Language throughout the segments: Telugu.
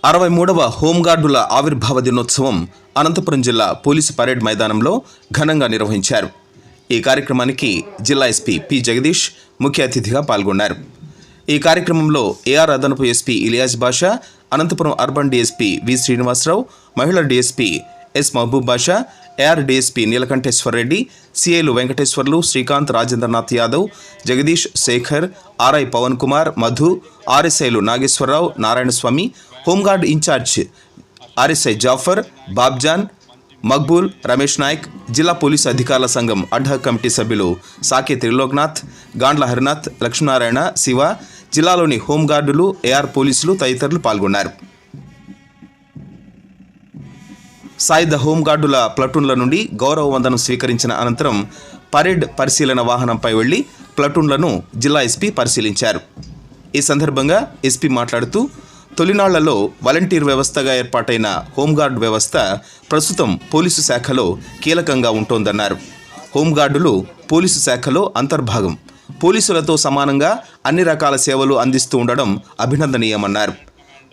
63వ హోంగార్డుల ఆవిర్భావ దినోత్సవం అనంతపురం జిల్లా పోలీసు పరేడ్ మైదానంలో ఘనంగా నిర్వహించారు. ఈ కార్యక్రమానికి జిల్లా ఎస్పీ పి జగదీష్ ముఖ్య అతిథిగా పాల్గొన్నారు. ఈ కార్యక్రమంలో ఏఆర్ అదనపు SP Iliyaz Basha, Anantapuram urban DSP V Srinivasarao, మహిళా DSP S Mahaboob Basha, AR DSP Neelakanteshwar Reddy, సిఐలు వెంకటేశ్వర్లు, శ్రీకాంత్, రాజేంద్రనాథ్ యాదవ్, జగదీష్, శేఖర్, ఆర్ఐ పవన్ కుమార్, మధు, ఆర్ఎస్ఐలు Nageswararao, Narayanaswamy, home guard incharge RSI Jafar, Babjan, Maqbool, Ramesh Naik, జిల్లా పోలీసు అధికారుల సంఘం అడ్హాక్ కమిటీ సభ్యులు సాకే త్రిలోక్నాథ్, గాండ్ల హరినాథ్, లక్ష్మీనారాయణ, శివ, జిల్లాలోని హోంగార్డులు, ఏఆర్ పోలీసులు తదితరులు పాల్గొన్నారు. సాయుధ హోంగార్డుల ప్లటూన్ల నుండి గౌరవ వందనం స్వీకరించిన అనంతరం పరేడ్ పరిశీలన వాహనంపై వెళ్లి ప్లటూన్లను జిల్లా ఎస్పీ పరిశీలించారు. ఈ సందర్భంగా ఎస్పీ మాట్లాడుతూ తొలినాళ్లలో వాలంటీర్ వ్యవస్థగా ఏర్పాటైన హోంగార్డ్ వ్యవస్థ ప్రస్తుతం పోలీసు శాఖలో కీలకంగా ఉంటోందన్నారు. హోంగార్డులు పోలీసు శాఖలో అంతర్భాగం. పోలీసులతో సమానంగా అన్ని రకాల సేవలు అందిస్తూ ఉండడం అభినందనీయమన్నారు.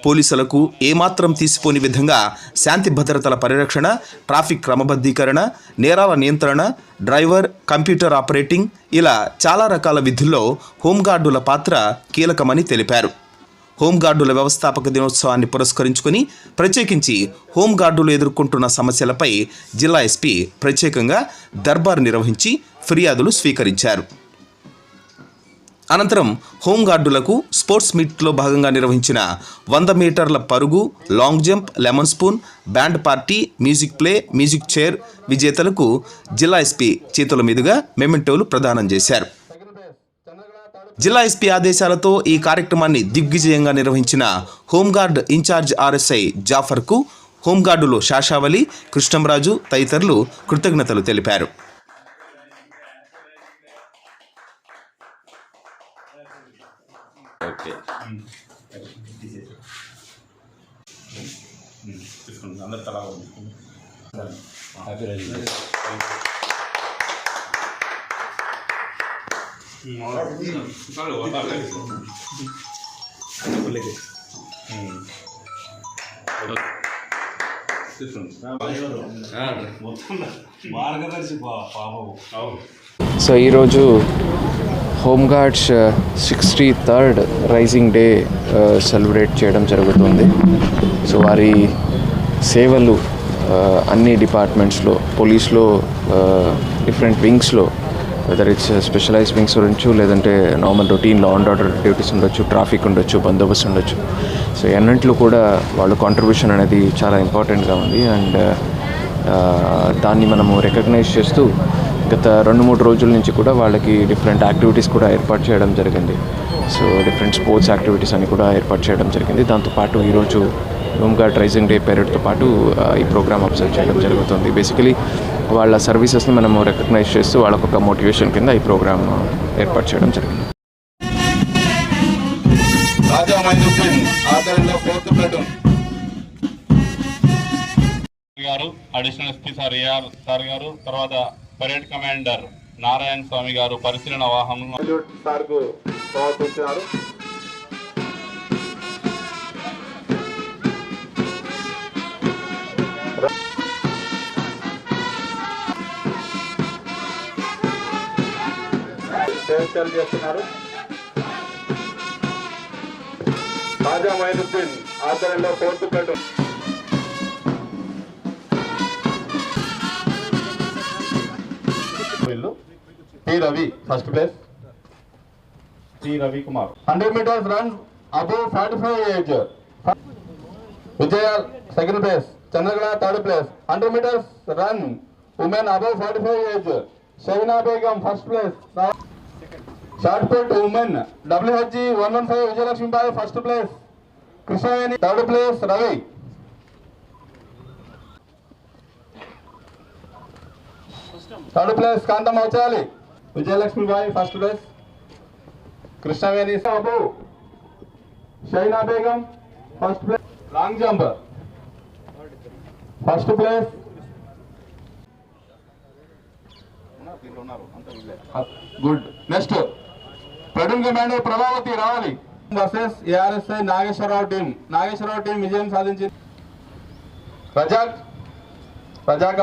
పోలీసులకు ఏమాత్రం తీసిపోని విధంగా శాంతి భద్రతల పరిరక్షణ, ట్రాఫిక్ క్రమబద్ధీకరణ, నేరాల నియంత్రణ, డ్రైవర్, కంప్యూటర్ ఆపరేటింగ్ ఇలా చాలా రకాల విధుల్లో హోంగార్డుల పాత్ర కీలకమని తెలిపారు. హోంగార్డుల వ్యవస్థాపక దినోత్సవాన్ని పురస్కరించుకుని ప్రత్యేకించి హోంగార్డులు ఎదుర్కొంటున్న సమస్యలపై జిల్లా ఎస్పీ ప్రత్యేకంగా దర్బార్ నిర్వహించి ఫిర్యాదులు స్వీకరించారు. అనంతరం హోంగార్డులకు స్పోర్ట్స్ మీట్లో భాగంగా నిర్వహించిన 100 మీటర్ల పరుగు, long jump, lemon spoon, band party, music play, music chair విజేతలకు జిల్లా ఎస్పీ చేతుల మీదుగా మెమెంటోలు ప్రదానం చేశారు. జిల్లా ఎస్పీ ఆదేశాలతో ఈ కార్యక్రమాన్ని దిగ్విజయంగా నిర్వహించిన హోంగార్డ్ ఇన్ఛార్జ్ ఆర్ఎస్ఐ జాఫర్కు హోంగార్డులు శాషావలి, కృష్ణంరాజు తదితరులు కృతజ్ఞతలు తెలిపారు. సో ఈరోజు హోంగార్డ్స్ 63rd రైజింగ్ డే సెలబ్రేట్ చేయడం జరుగుతుంది. సో వారి సేవలు అన్ని డిపార్ట్మెంట్స్లో, పోలీస్లో డిఫరెంట్ వింగ్స్లో, వెదర్ ఇట్స్ స్పెషలైజ్ వింగ్స్ ఉండొచ్చు, లేదంటే normal routine law and order duties ఉండొచ్చు, ట్రాఫిక్ ఉండొచ్చు, బందోబస్తు ఉండొచ్చు. సో అన్నింటిలో కూడా వాళ్ళ కాంట్రిబ్యూషన్ అనేది చాలా ఇంపార్టెంట్గా ఉంది. అండ్ దాన్ని మనము రికగ్నైజ్ చేస్తూ గత 2-3 రోజుల నుంచి కూడా వాళ్ళకి డిఫరెంట్ యాక్టివిటీస్ కూడా ఏర్పాటు చేయడం జరిగింది. సో డిఫరెంట్ స్పోర్ట్స్ యాక్టివిటీస్ అని కూడా ఏర్పాటు చేయడం జరిగింది. దాంతోపాటు ఈరోజు హోంగార్డ్ రైజింగ్ డే పెరేడ్తో పాటు ఈ ప్రోగ్రామ్ అబ్జర్వ్ చేయడం జరుగుతుంది. బేసికలీ వాళ్ళ సర్వీసెస్ని మనము రికగ్నైజ్ చేస్తూ వాళ్ళకొక మోటివేషన్ కింద ఈ ప్రోగ్రామ్ ఏర్పాటు చేయడం జరిగింది. గారు, అడిషనల్ ఎస్పీ సార్ గారు, తర్వాత పరేడ్ కమాండర్ నారాయణ స్వామి గారు పరిశీలన వాహనంలో సార్కు సమర్పించారు. చేస్తున్నారు. తాజా మైనుద్దీన్ ఆధ్వర్యంలో 4th platoon P. Ravi, first place. P. Ravi Kumar. 100 meters run above 45 age. Vijaya, second place. Chandragala, third place. 100 meters run women above 45 age. Shavina Begum, first place. Short put women. WHG 115 Vijayalakshmi Bai, first place. Krishnaveni, third place. Ravi. Third place Kantam Achali. Vijayalakshmi Bai, first place. Krishnaveni Sabu. Shaina Begum, first place. Long jumper, first place. Good. Next. Platoon commander Prabhavati Ravali. Versus ARSI Nageswararao team విజయం సాధించింది. రజాక్